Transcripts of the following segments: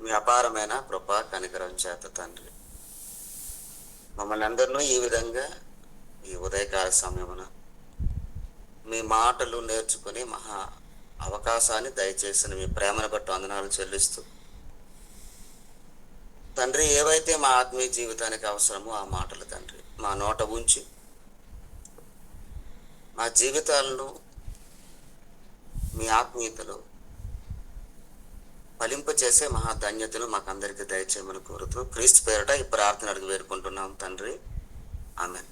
మీ అపారమైన కృప కనికరం చేత తండ్రి మమ్మల్ని అందరినీ ఈ విధంగా ఈ ఉదయకాల సమయమున మీ మాటలు నేర్చుకుని మహా అవకాశాన్ని దయచేసిన మీ ప్రేమను బట్టి వందనాలు చెల్లిస్తూ తండ్రి ఏవైతే మా ఆత్మీయ జీవితానికి అవసరమో ఆ మాటలు తండ్రి మా నోట ఉంచి మా జీవితాలను మీ ఆత్మీయతలో ఫలింపచేసే మహాధన్యతను మాకందరికీ దయచేయమని కోరుతూ క్రీస్తు పేరట ఈ ప్రార్థన అడిగి వేడుకుంటున్నాం తండ్రి. ఆమేన్.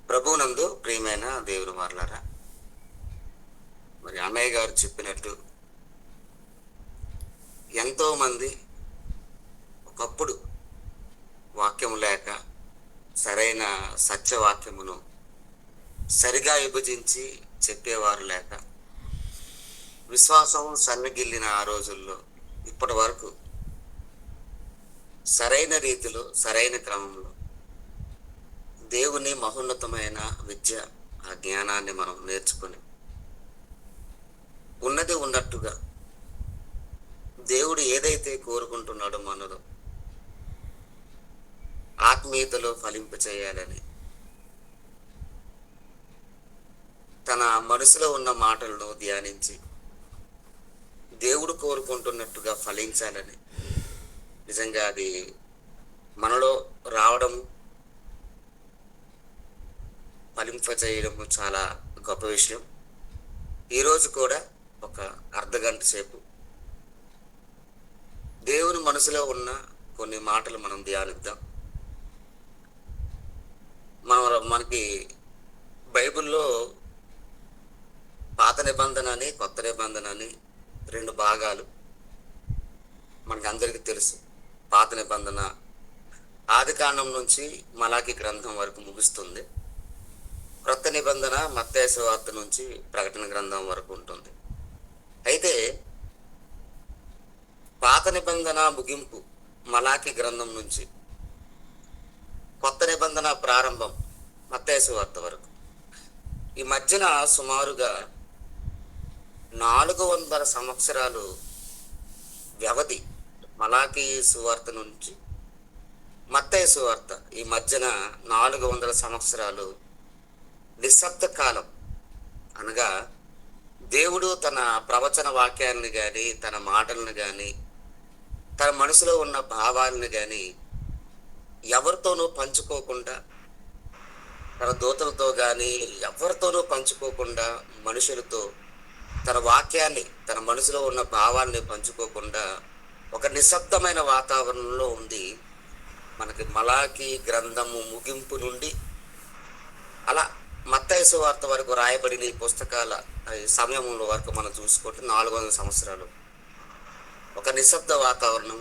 ప్రభువునందు ప్రియమైన దేవుని వారలారా, మరి అన్నయ్య గారు చెప్పినట్టు ఎంతో మంది ఒకప్పుడు వాక్యం లేక సరైన సత్యవాక్యమును సరిగా విభజించి చెప్పేవారు లేక విశ్వాసం సన్నగిల్లిన ఆ రోజుల్లో ఇప్పటి వరకు సరైన రీతిలో సరైన క్రమంలో దేవుని మహోన్నతమైన విద్య ఆ జ్ఞానాన్ని మనం నేర్చుకొని ఉన్నది ఉన్నట్టుగా దేవుడు ఏదైతే కోరుకుంటున్నాడో మనలో ఆత్మీయతలో ఫలింపచేయాలని తన మనసులో ఉన్న మాటలను ధ్యానించి దేవుడు కోరుకుంటున్నట్టుగా ఫలించాలని నిజంగా అది మనలో రావడం ఫలింపచేయడము చాలా గొప్ప విషయం. ఈరోజు కూడా ఒక అర్ధగంట సేపు దేవుని మనసులో ఉన్న కొన్ని మాటలు మనం ధ్యానిద్దాం. మనకి బైబిల్లో పాత నిబంధన అని కొత్త నిబంధన అని రెండు భాగాలు మనకి అందరికీ తెలుసు. పాత నిబంధన ఆదికాండం నుంచి మలాకి గ్రంథం వరకు ముగుస్తుంది. క్రొత్త నిబంధన మత్తయి సువార్త నుంచి ప్రకటన గ్రంథం వరకు ఉంటుంది. అయితే పాత నిబంధన ముగింపు మలాకి గ్రంథం నుంచి కొత్త నిబంధన ప్రారంభం మత్తయి సువార్త వరకు ఈ మధ్యన సుమారుగా 400 సంవత్సరాలు వ్యవధి. మలాకి సువార్త నుంచి మత్తయి సువార్త ఈ మధ్యన 400 సంవత్సరాలు నిశ్శబ్ద కాలం. అనగా దేవుడు తన ప్రవచన వాక్యాలను కానీ తన మాటలను కానీ తన మనసులో ఉన్న భావాలను కానీ ఎవరితోనూ పంచుకోకుండా, తన దూతలతో కానీ ఎవరితోనూ పంచుకోకుండా, మనుషులతో తన వాక్యాన్ని తన మనసులో ఉన్న భావాన్ని పంచుకోకుండా ఒక నిశ్శబ్దమైన వాతావరణంలో ఉంది. మనకి మలాకి గ్రంథము ముగింపు నుండి అలా మత్తయి సువార్త వరకు రాయబడిన ఈ పుస్తకాల సమయంలో వరకు మనం చూసుకుంటే 400 సంవత్సరాలు ఒక నిశ్శబ్ద వాతావరణం.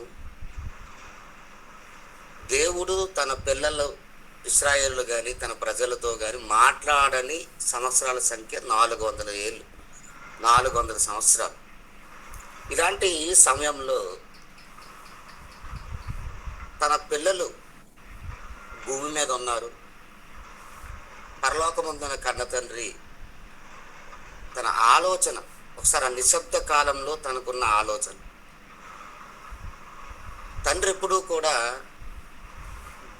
దేవుడు తన పిల్లలు ఇశ్రాయేలు కానీ తన ప్రజలతో కానీ మాట్లాడని సంవత్సరాల సంఖ్య 400 ఏళ్ళు, 400 సంవత్సరాలు. ఇలాంటి సమయంలో తన పిల్లలు భూమి మీద ఉన్నారు. పరలోకముందున కన్న తండ్రి తన ఆలోచన ఒకసారి ఆ నిశ్శబ్ద కాలంలో తనకున్న ఆలోచన, తండ్రి ఎప్పుడూ కూడా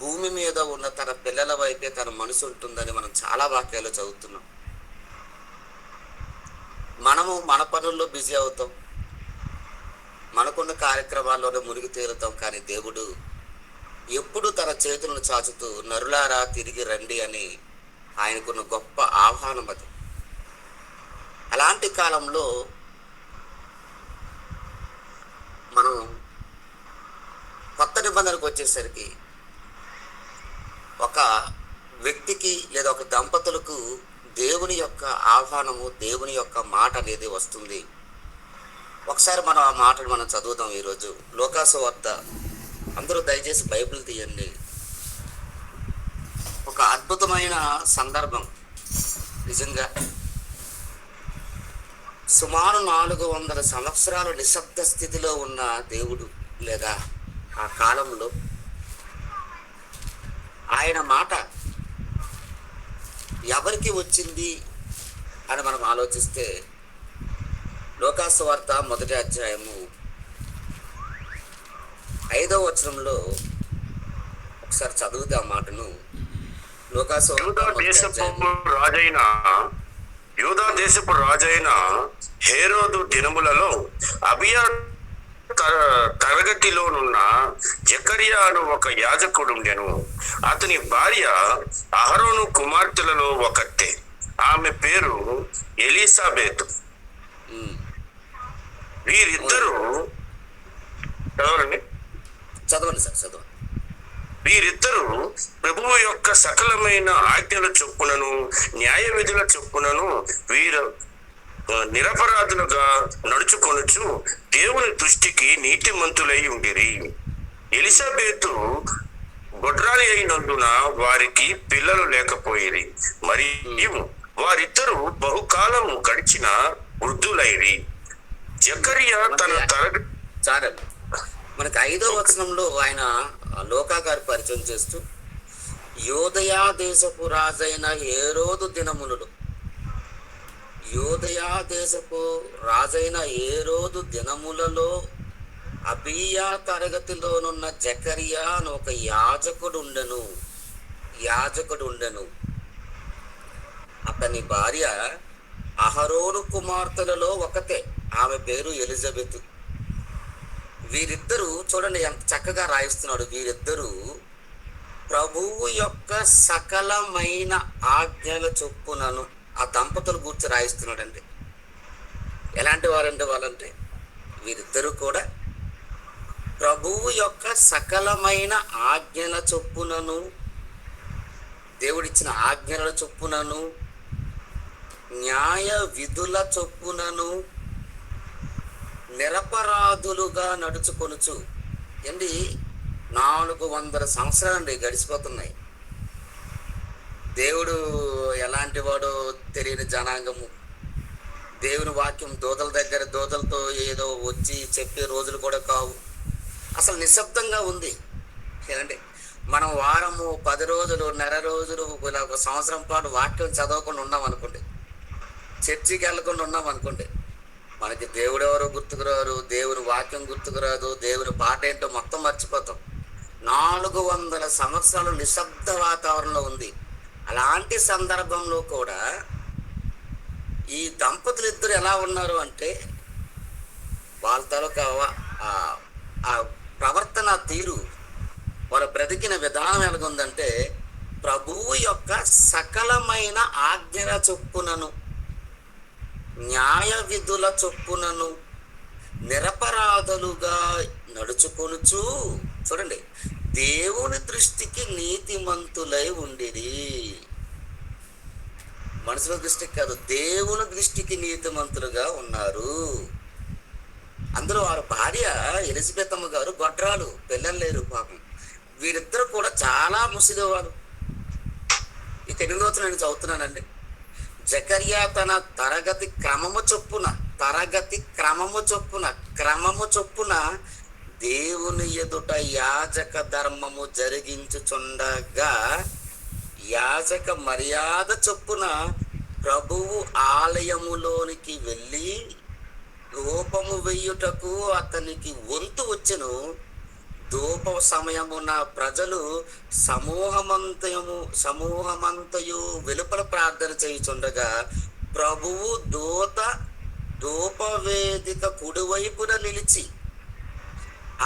భూమి మీద ఉన్న తన పిల్లల వైపే తన మనసు ఉంటుందని మనం చాలా వాక్యాలు చదువుతున్నాం. మనము మన పనుల్లో బిజీ అవుతాం, మనకున్న కార్యక్రమాల్లోనే మునిగి తేలుతాం. కానీ దేవుడు ఎప్పుడు తన చేతులను చాచుతూ నరులారా తిరిగి రండి అని ఆయనకున్న గొప్ప ఆహ్వానం అది. అలాంటి కాలంలో మనం కొత్త నిబంధనకు వచ్చేసరికి ఒక వ్యక్తికి లేదా ఒక దంపతులకు దేవుని యొక్క ఆహ్వానము, దేవుని యొక్క మాట అనేది వస్తుంది. ఒకసారి మనం ఆ మాటను మనం చదువుదాం. ఈరోజు లూకా సువార్త, అందరూ దయచేసి బైబిల్ తీయండి. ఒక అద్భుతమైన సందర్భం. నిజంగా సుమారు 400 సంవత్సరాలు నిశ్శబ్ద స్థితిలో ఉన్న దేవుడు లేదా ఆ కాలంలో ఆయన మాట ఎవరికి వచ్చింది అని మనం ఆలోచిస్తే లూకా సువార్త 1వ అధ్యాయము వచనంలో ఒకసారి చదివితే ఆ మాటను. యూదా దేశపు రాజైన హేరోదు దినములలో అబియా తరగతిలోనున్న జకరియా అను ఒక యాజకుడుండెను. అతని భార్య అహరోను కుమార్తెలలో ఒకతే. ఆమె పేరు ఎలిసాబెతు. వీరిద్దరూ వీరిద్దరూ ప్రభువు యొక్క సకలమైన ఆజ్ఞల చొప్పునను న్యాయ విధుల చొప్పునను వీరు నిరపరాధులుగా నడుచుకొనుచు దేవుని దృష్టికి నీతిమంతులై ఉండిరి. ఎలిజబెతు గొడ్రాలి అయినందున వారికి పిల్లలు లేకపోయిరి, మరియు వారిద్దరూ బహుకాలము గడిచిన వృద్ధులైరి. జకరియా తన తరగతి మనకి 5వ వచనంలో ఆయన లోకా గారి పరిచయం చేస్తూ, యోదయా దేశపు రాజైన హేరోదు దినములలో అబీయా తరగతిలోనున్న జకరియా అని ఒక యాజకుడు ఉండెను. అతని భార్య అహరోను కుమార్తెలలో ఒకతే. ఆమె పేరు ఎలిజబెతు. వీరిద్దరూ చూడండి ఎంత చక్కగా రాయిస్తున్నాడు. వీరిద్దరూ ప్రభువు యొక్క సకలమైన ఆజ్ఞల చొప్పునను, ఆ దంపతుల గురించి రాయిస్తున్నాడండి. ఎలాంటి వారంటే వాళ్ళంటే వీరిద్దరూ కూడా ప్రభువు యొక్క సకలమైన ఆజ్ఞల చొప్పునను, దేవుడిచ్చిన ఆజ్ఞల చొప్పునను, న్యాయ విధుల చొప్పునను నిరపరాధులుగా నడుచుకొనుచు. ఏంటి 400 సంవత్సరాలండి గడిచిపోతున్నాయి. దేవుడు ఎలాంటి వాడో తెలియని జనాంగము. దేవుని వాక్యం దూతలతో ఏదో వచ్చి చెప్పే రోజులు కూడా కావు. అసలు నిశ్శబ్దంగా ఉంది. ఏదండి, మనం వారము 10 రోజులు, నెల రోజులు, ఇలా ఒక సంవత్సరం పాటు వాక్యం చదవకుండా ఉన్నాం అనుకోండి, చర్చికి వెళ్ళకుండా ఉన్నాం అనుకోండి, మనకి దేవుడు ఎవరో గుర్తుకురారు, దేవుని వాక్యం గుర్తుకురాదు, దేవుని పాట ఏంటో మొత్తం మర్చిపోతాం. 400 సంవత్సరాలు నిశ్శబ్ద వాతావరణంలో ఉంది. అలాంటి సందర్భంలో కూడా ఈ దంపతులు ఇద్దరు ఎలా ఉన్నారు అంటే, వాళ్ళ తాలూకా ఆ ప్రవర్తన తీరు, వాళ్ళ బ్రతికిన విధానం ఎలాగుందంటే, ప్రభువు యొక్క సకలమైన ఆజ్ఞల చొప్పునను, న్యాయ విధుల చొప్పునను నిరపరాధులుగా నడుచుకొనుచు, చూడండి, దేవుని దృష్టికి నీతిమంతులై ఉండిరి. మనుషుల దృష్టికి కాదు, దేవుని దృష్టికి నీతిమంతులుగా ఉన్నారు. అందులో వారి భార్య ఎలిజబెతమ్మ గారు గొడ్రాలు, పిల్లలు లేరు పాపం. వీరిద్దరు కూడా చాలా ముసిలివారు. ఈ 8వ వచనం నేను చదువుతున్నానండి. జకరియా తన తరగతి క్రమము చొప్పున దేవుని ఎదుట యాజక ధర్మము జరిగించుచుండగా, యాజక మర్యాద చొప్పున ప్రభువు ఆలయములోనికి వెళ్ళి ధూపము వెయ్యుటకు అతనికి వంతు వచ్చెను. ధూప సమయమున ప్రజలు సమూహమంతయు వెలుపల ప్రార్థన చేయుచుండగా, ప్రభువు ధూపవేదిక కుడివైపున నిలిచి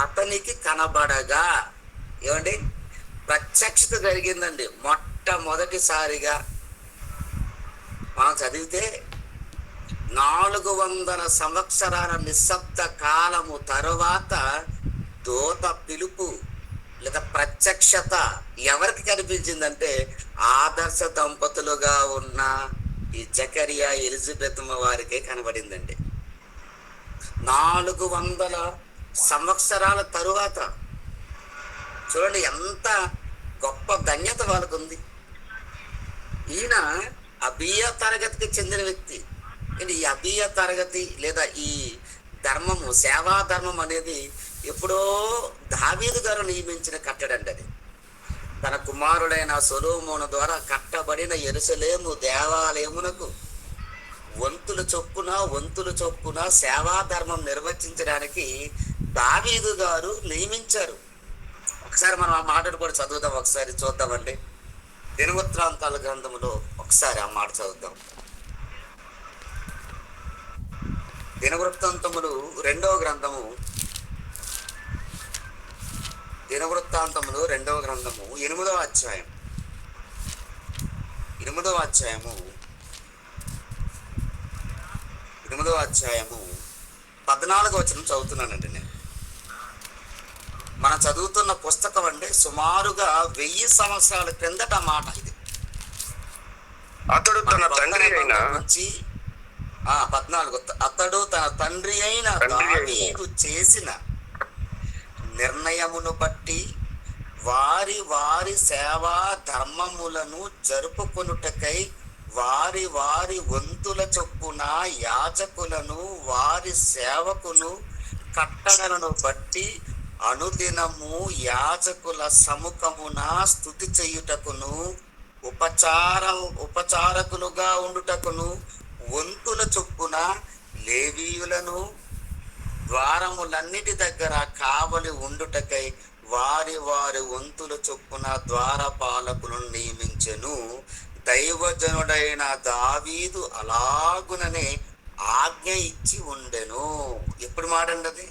అతనికి కనబడగా, ఏమండి, ప్రత్యక్షత జరిగిందండి. మొట్టమొదటిసారిగా మనం చదివితే 400 సంవత్సరాల నిశ్శబ్ద కాలము తరువాత దూత పిలుపు లేదా ప్రత్యక్షత ఎవరికి కనిపించిందంటే, ఆదర్శ దంపతులుగా ఉన్న ఈ జకరియా ఎలిజబెతమ్మ వారికే కనబడిందండి. 400 సంవత్సరాల తరువాత చూడండి ఎంత గొప్ప ధన్యత వాళ్ళకు ఉంది. ఈయన అబీయా తరగతికి చెందిన వ్యక్తి. ఈ అబీయా తరగతి లేదా ఈ ధర్మము, సేవా ధర్మం అనేది ఎప్పుడో దావీదు గారు నియమించిన కట్టడండి. అది తన కుమారుడైన సొలొమోను ద్వారా కట్టబడిన యెరూషలేము దేవాలయమునకు వంతుల చొప్పున సేవా ధర్మం నిర్వహించడానికి దావీదు గారు నియమించారు. ఒకసారి మనం ఆ మాటను కూడా చదువుదాం, ఒకసారి చూద్దామండి. దినవృత్తాంతాల గ్రంథములో ఒకసారి ఆ మాట చదువుదాం. దినవృత్తాంతములు రెండవ గ్రంథము, దినవృత్తాంతములు రెండవ గ్రంథము 8వ అధ్యాయం, 8వ అధ్యాయము 14వ వచనం చదువుతున్నానండి నేను. మనం చదువుతున్న పుస్తకం అంటే సుమారుగా 1000 సంవత్సరాల క్రిందట మాట ఇది. అతడు తన తండ్రి అయిన 14. అతడు తన తండ్రి అయిన దావీదు చేసిన నిర్ణయమును బట్టి వారి వారి సేవా ధర్మములను జరుపుకొనుటకై వారి వారి వంతుల చొప్పున యాజకులను వారి సేవకును కట్టడలను బట్టి అనుదినము యాజకుల సముఖమున స్తుతి చేయుటకును ఉపచారకులుగా ఉండుటకును వంతుల చొప్పున లేవీయులను ద్వారములన్నిటి దగ్గర కావలి ఉండుటకై వారి వారి వంతుల చొప్పున ద్వారపాలకులను నియమించెను. దైవజనుడైన దావీదు అలాగుననే ఆజ్ఞ ఇచ్చి ఉండెను. ఎప్పుడు మాట అండి అది?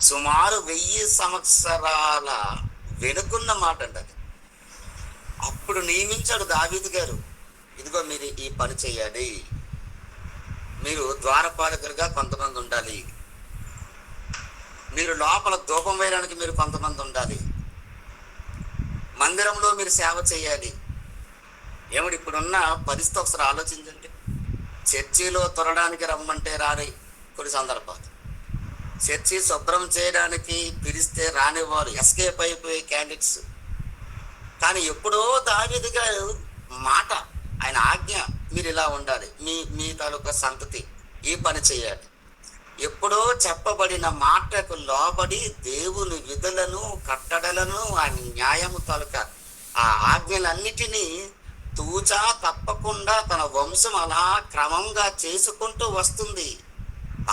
సుమారు 1000 సంవత్సరాల వెనుకున్న మాట అండి అది. అప్పుడు నియమించాడు దావీదు గారు, ఇదిగో మీరు ఈ పని చేయాలి, మీరు ద్వారపాలకులుగా కొంతమంది ఉండాలి, మీరు లోపల ధూపం వేయడానికి మీరు కొంతమంది ఉండాలి, మందిరంలో మీరు సేవ చేయాలి. ఏమిటి ఇప్పుడున్న పరిస్థితి ఒకసారి ఆలోచించండి. చర్చిలో తొరడానికి రమ్మంటే రాని కొన్ని సందర్భాలు, చర్చి శుభ్రం చేయడానికి పిలిస్తే రానివారు, ఎస్కేప్ అయిపోయే క్యాండిడేట్స్. కానీ ఎప్పుడో దావీదు గారు మాట, ఆయన ఆజ్ఞ, మీరు ఇలా ఉండాలి, మీ తాలూకా సంతతి ఈ పని చేయాలి. ఎప్పుడో చెప్పబడిన మాటకు లోబడి దేవుని విధులను కట్టడలను ఆయన న్యాయము తాలూకా ఆ ఆజ్ఞలన్నిటినీ తూచా తప్పకుండా తన వంశం అలా క్రమంగా చేసుకుంటూ వస్తుంది.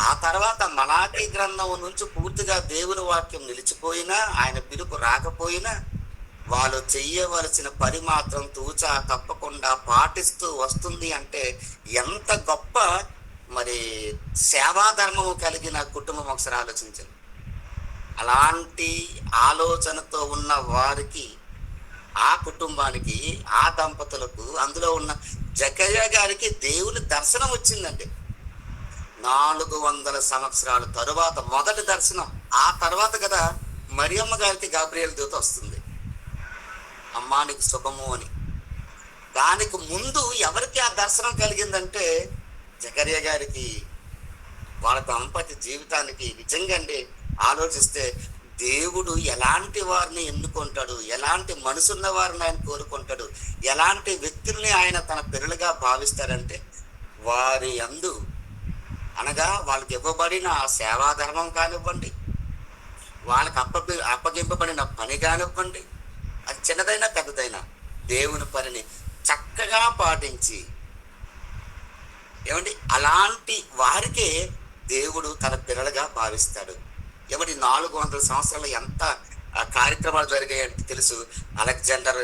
ఆ తర్వాత మలాకీ గ్రంథం నుంచి పూర్తిగా దేవుని వాక్యం నిలిచిపోయినా, ఆయన పిలుపు రాకపోయినా వాళ్ళు చెయ్యవలసిన పని మాత్రం తూచా తప్పకుండా పాటిస్తూ వస్తుంది. అంటే ఎంత గొప్ప మరి సేవాధర్మము కలిగిన కుటుంబం ఒకసారి ఆలోచించండి. అలాంటి ఆలోచనతో ఉన్న వారికి, ఆ కుటుంబానికి, ఆ దంపతులకు, అందులో ఉన్న జకర్యా గారికి దేవుని దర్శనం వచ్చిందండి. 400 సంవత్సరాల తరువాత మొదటి దర్శనం. ఆ తర్వాత కదా మరియమ్మ గారికి గాబ్రియేలు దూత వస్తుంది, అమ్మా నీకు శుభము అని. దానికి ముందు ఎవరికి ఆ దర్శనం కలిగిందంటే జకర్యా గారికి. వాళ్ళ దంపతి జీవితానికి నిజంగా అండి ఆలోచిస్తే దేవుడు ఎలాంటి వారిని ఎన్నుకుంటాడు, ఎలాంటి మనసున్న వారిని ఆయన కోరుకుంటాడు, ఎలాంటి వ్యక్తుల్ని ఆయన తన పిల్లలుగా భావిస్తాడంటే వారి యందు, అనగా వాళ్ళకి ఇవ్వబడిన సేవాధర్మం కానివ్వండి, వాళ్ళకి అప్పగింపబడిన పని కానివ్వండి, అది చిన్నదైనా పెద్దదైనా దేవుని పనిని చక్కగా పాటించి, ఏమండి అలాంటి వారికే దేవుడు తన పిల్లలుగా భావిస్తాడు. ఏమండి 400 సంవత్సరాలు ఎంత కార్యక్రమాలు జరిగాయంటే తెలుసు. అలెగ్జాండర్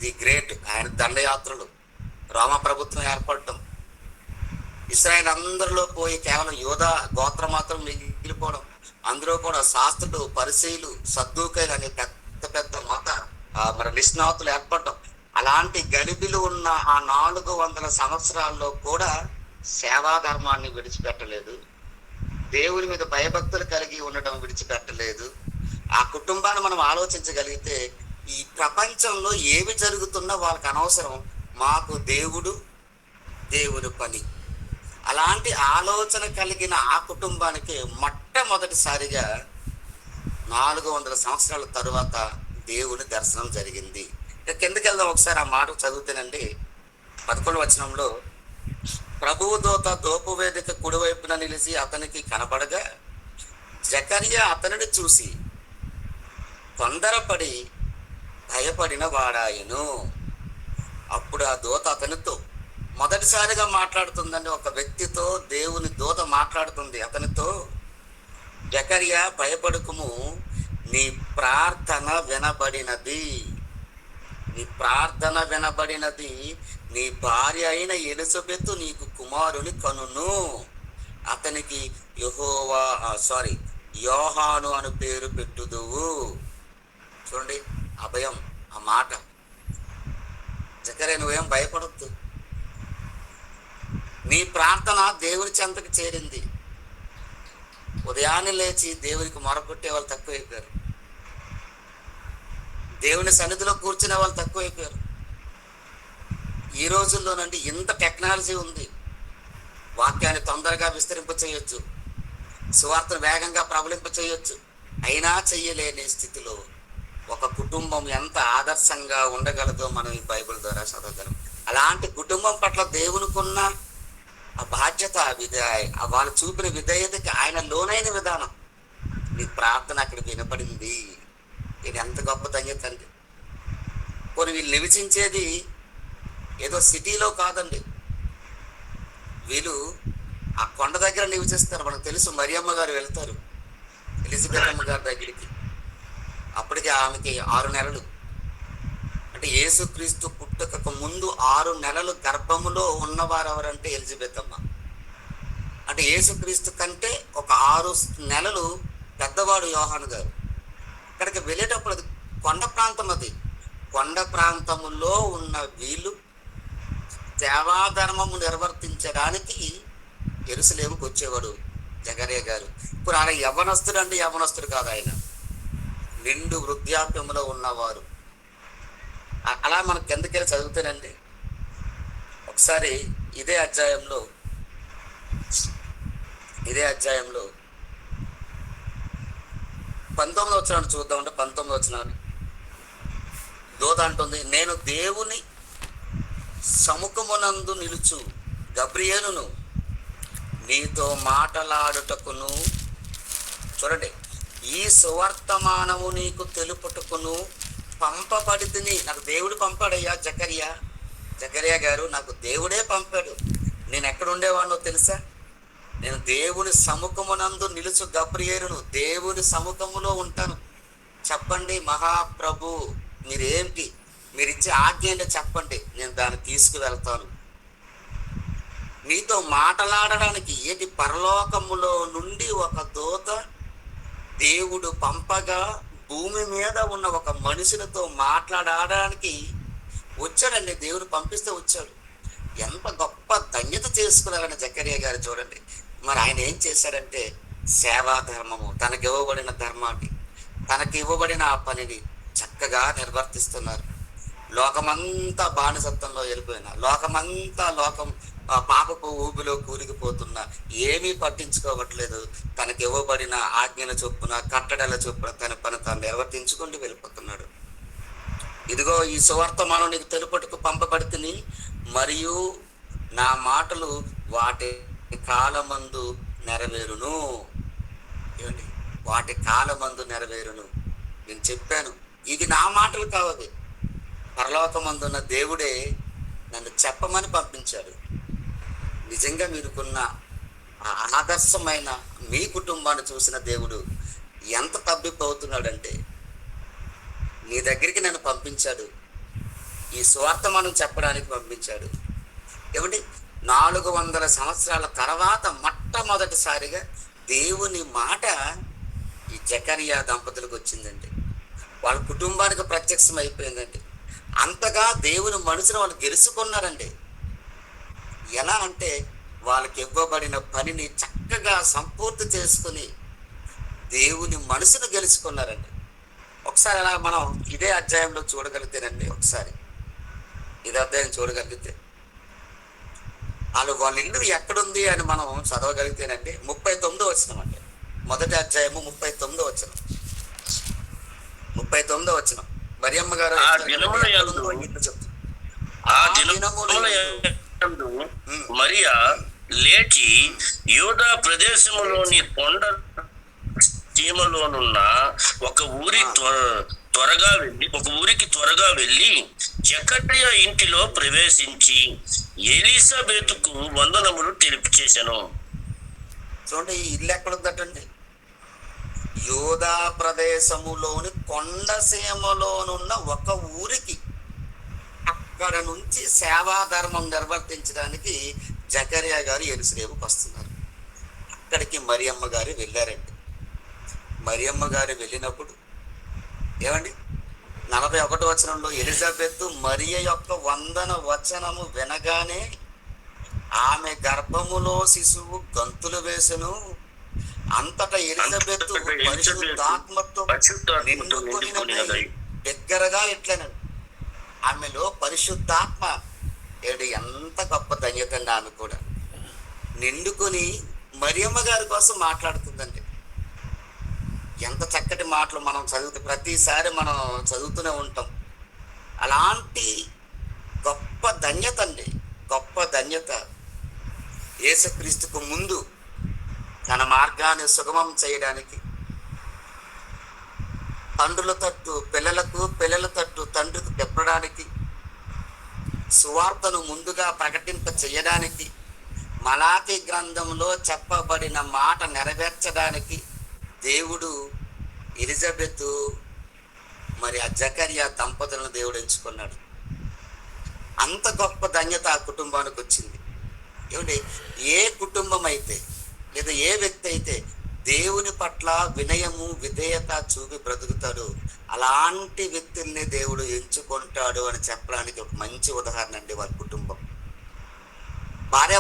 ది గ్రేట్, ఆయన దండయాత్రలు, రోమా ప్రభుత్వం ఏర్పడటం, ఇశ్రాయేల్ అందరిలో పోయి కేవలం యూదా గోత్రం మాత్రం మిగిలిపోవడం, అందులో కూడా శాస్త్రులు, పరిసయ్యులు, సద్దూకయ్యులు అనే పెద్ద పెద్ద మత మరి నిష్ణాతులు ఏర్పడటం. అలాంటి గలిబిలు ఉన్న ఆ 400 సంవత్సరాల్లో కూడా సేవాధర్మాన్ని విడిచిపెట్టలేదు, దేవుని మీద భయభక్తులు కలిగి ఉండటం విడిచిపెట్టలేదు. ఆ కుటుంబాన్ని మనం ఆలోచించగలిగితే ఈ ప్రపంచంలో ఏమి జరుగుతున్నా వాళ్ళకి అనవసరం, మాకు దేవుడు, దేవుని పని. అలాంటి ఆలోచన కలిగిన ఆ కుటుంబానికి మొట్టమొదటిసారిగా 400 సంవత్సరాల తరువాత దేవుని దర్శనం జరిగింది. ఇక కిందకి వెళ్దాం ఒకసారి. ఆ మాట చదువుతానండి. 11వ వచనంలో, ప్రభువు దూత ధూపవేదిక కుడివైపున నిలిచి అతనికి కనపడగా జకర్యా అతనిని చూసి తొందరపడి భయపడిన వాడాయను. అప్పుడు ఆ దూత అతనితో, మొదటిసారిగా మాట్లాడుతుందండి ఒక వ్యక్తితో దేవుని దూత మాట్లాడుతుంది అతనితో, జకర్యా భయపడకుము, నీ ప్రార్థన వినబడినది. నీ ప్రార్థన వినబడినది. నీ భార్య అయిన ఎలిజబెత్ నీకు కుమారుని కనును. అతనికి యోహాను అని పేరు పెట్టుదువు. చూడండి అభయం, ఆ మాట. జకర్యా నువ్వేం భయపడద్దు. నీ ప్రార్థన దేవుని చెంతకు చేరింది. ఉదయాన్నే లేచి దేవునికి మొరకొట్టే వాళ్ళు తక్కువైపోయారు. దేవుని సన్నిధిలో కూర్చునే వాళ్ళు తక్కువైపోయారు. ఈ రోజుల్లోనండి ఇంత టెక్నాలజీ ఉంది. వాక్యాన్ని తొందరగా విస్తరింప చేయొచ్చు, సువార్తను వేగంగా ప్రబలింప చేయొచ్చు. అయినా చెయ్యలేని స్థితిలో ఒక కుటుంబం ఎంత ఆదర్శంగా ఉండగలదో మనం ఈ బైబిల్ ద్వారా చదవగలం. అలాంటి కుటుంబం పట్ల దేవునికున్న ఆ బాధ్యత, వాళ్ళు చూపిన విధేయతకి ఆయన లోనైన విధానం. నీ ప్రార్థన అక్కడ వినపడింది. ఇది ఎంత గొప్ప ధన్యత అండి. కొన్ని వీళ్ళు నివసించేది ఏదో సిటీలో కాదండి. వీళ్ళు ఆ కొండ దగ్గర నివసిస్తారు. మనకు తెలుసు, మరియమ్మ గారు వెళ్తారు ఎలిజబెత్ అమ్మ గారి దగ్గరికి. అప్పటికి ఆమెకి 6 నెలలు. అంటే యేసుక్రీస్తు పుట్టక ముందు 6 నెలలు గర్భములో ఉన్నవారు ఎవరంటే ఎలిజబెత్ అమ్మ. అంటే యేసుక్రీస్తు కంటే ఒక 6 నెలలు పెద్దవాడు యోహాను గారు. అక్కడికి వెళ్ళేటప్పుడు అది కొండ ప్రాంతం. అది కొండ ప్రాంతములో ఉన్న వీళ్ళు సేవాధర్మము నిర్వర్తించడానికి యెరూషలేముకు వచ్చేవాడు జకర్యా గారు. ఇప్పుడు ఆయన యవ్వనస్తుడు కాదు, ఆయన నిండు వృద్ధాప్యంలో ఉన్నవారు. అలా మనం కిందకెళ్ళి చదువుతానండి. ఒకసారి ఇదే అధ్యాయంలో 19వ వచనాన్ని చూద్దామంటే 19వ వచనాన్ని దూత అంటుంది, నేను దేవుని సముఖమునందు నిలుచు గబ్రియేలును నీతో మాటలాడుటకును, చూడండి, ఈ సువర్తమానము నీకు తెలుపుటకును పంపబడితిని. నాకు దేవుడు పంపాడయ్యా జకర్యా గారు, నాకు దేవుడే పంపాడు. నేను ఎక్కడ ఉండేవాడినో తెలుసా? నేను దేవుని సముఖమునందు నిలుచు గబ్రియేలును, దేవుని సముఖములో ఉంటాను. చెప్పండి మహాప్రభు, మీరేంటి, మీరిచ్చే ఆజ్ఞ ఏంటో చెప్పండి, నేను దాన్ని తీసుకువెళ్తాను. మీతో మాట్లాడడానికి ఏటి పరలోకములో నుండి ఒక దూత దేవుడు పంపగా భూమి మీద ఉన్న ఒక మనుషులతో మాట్లాడడానికి వచ్చాడండి. దేవుడు పంపిస్తే వచ్చాడు. ఎంత గొప్ప ధన్యత చేసుకున్నారని జకర్యా గారు చూడండి. మరి ఆయన ఏం చేశాడంటే సేవా ధర్మము, తనకి ఇవ్వబడిన ధర్మాన్ని, తనకి ఇవ్వబడిన ఆ పనిని చక్కగా నిర్వర్తిస్తున్నారు. లోకమంతా బానిసత్వంలో వెళ్ళిపోయినా, లోకం పాపపు ఊబిలో కూరికిపోతున్నా ఏమీ పట్టించుకోవట్లేదు. తనకి ఇవ్వబడిన ఆజ్ఞల చొప్పున, కట్టడల చొప్పున తన పని తాను నిర్వర్తించుకుంటూ వెళ్ళిపోతున్నాడు. ఇదిగో ఈ సువర్తమానం నీకు తెలుపుటకు పంపబడితిని, మరియు నా మాటలు వాటి కాలమందు నెరవేరును. ఏమండి, వాటి కాలమందు నెరవేరును. నేను చెప్పాను, ఇది నా మాటలు కావది, పరలోకమందున్న దేవుడే నన్ను చెప్పమని పంపించాడు. నిజంగా మీరుకున్న ఆదర్శమైన మీ కుటుంబాన్ని చూసిన దేవుడు ఎంత తబ్బిపోతున్నాడంటే, నీ దగ్గరికి నన్ను పంపించాడు, ఈ సువార్తమానం చెప్పడానికి పంపించాడు. ఏమండి, 400 సంవత్సరాల తర్వాత మొట్టమొదటిసారిగా దేవుని మాట ఈ జకర్యా దంపతులకు వచ్చిందండి. వాళ్ళ కుటుంబానికి ప్రత్యక్షం అయిపోయిందండి. అంతగా దేవుని మనసును వాళ్ళు గెలుచుకున్నారండి. ఎలా అంటే వాళ్ళకి ఇవ్వబడిన పనిని చక్కగా సంపూర్తి చేసుకుని దేవుని మనసును గెలుచుకున్నారండి. ఒకసారి అలా మనం ఇదే అధ్యాయంలో చూడగలిగితేనండి, ఒకసారి ఇదే అధ్యాయం చూడగలిగితే వాళ్ళ ఇల్లు ఎక్కడుంది అని మనం చదవగలిగితేనండి 39వ వచనం అండి. మొదటి అధ్యాయము 39వ వచనం. 39వ వచనం. మరియమ్మ గారు మరియా లేచి యూదా ప్రదేశములోని కొండ సీమలోనున్న ఒక ఊరికి త్వరగా వెళ్ళి జకర్యా ఇంటిలో ప్రవేశించి ఎలిజబెతుకు వందనములు తెలియచేశాను. చూడండి, ఈ ఇల్లు ఎక్కడుందటండి? యూదా ప్రదేశములోని కొండసీమలోనున్న ఒక ఊరికి అక్కడ నుంచి సేవా ధర్మం నిర్వర్తించడానికి జకర్యా గారు యెరూషలేముకు వస్తున్నారు. అక్కడికి మరియమ్మ గారు వెళ్ళారండి. మరియమ్మ గారు వెళ్ళినప్పుడు ఏమండి 41 వచనంలో ఎలిజబెత్ మరియ యొక్క వందన వచనము వినగానే ఆమె గర్భములో శిశువు గంతులు వేసెను. అంతటా ఎలిజబెత్ పరిశుద్ధాత్మతో నిండుకొనినదై దగ్గరగా ఇట్లనను. ఆమెలో పరిశుద్ధాత్మ ఎంత గొప్ప ధన్యత అండి. ఆమె కూడా నిండుకొని మరియమ్మ గారి కోసం మాట్లాడుతుందండి. ఎంత చక్కటి మాటలు మనం ప్రతిసారి మనం చదువుతూనే ఉంటాం. అలాంటి గొప్ప ధన్యత అండి, గొప్ప ధన్యత. యేసుక్రీస్తుకు ముందు తన మార్గాన్ని సుగమం చేయడానికి తండ్రుల తట్టు పిల్లలకు, పిల్లల తట్టు తండ్రికి చెప్పడానికి, సువార్తను ముందుగా ప్రకటింప చేయడానికి, మలాకి గ్రంథంలో చెప్పబడిన మాట నెరవేర్చడానికి దేవుడు ఎలిజబెత్ మరి ఆ జకర్యా దంపతులను దేవుడు ఎంచుకున్నాడు. అంత గొప్ప ధన్యత ఆ కుటుంబానికి వచ్చింది. ఏమంటే ఏ కుటుంబం అయితే లేదా ఏ వ్యక్తి అయితే దేవుని పట్ల వినయము విధేయత చూపి బ్రతుకుతాడు, అలాంటి వ్యక్తుల్ని దేవుడు ఎంచుకుంటాడు అని చెప్పడానికి ఒక మంచి ఉదాహరణ అండి వాళ్ళ కుటుంబం. భార్య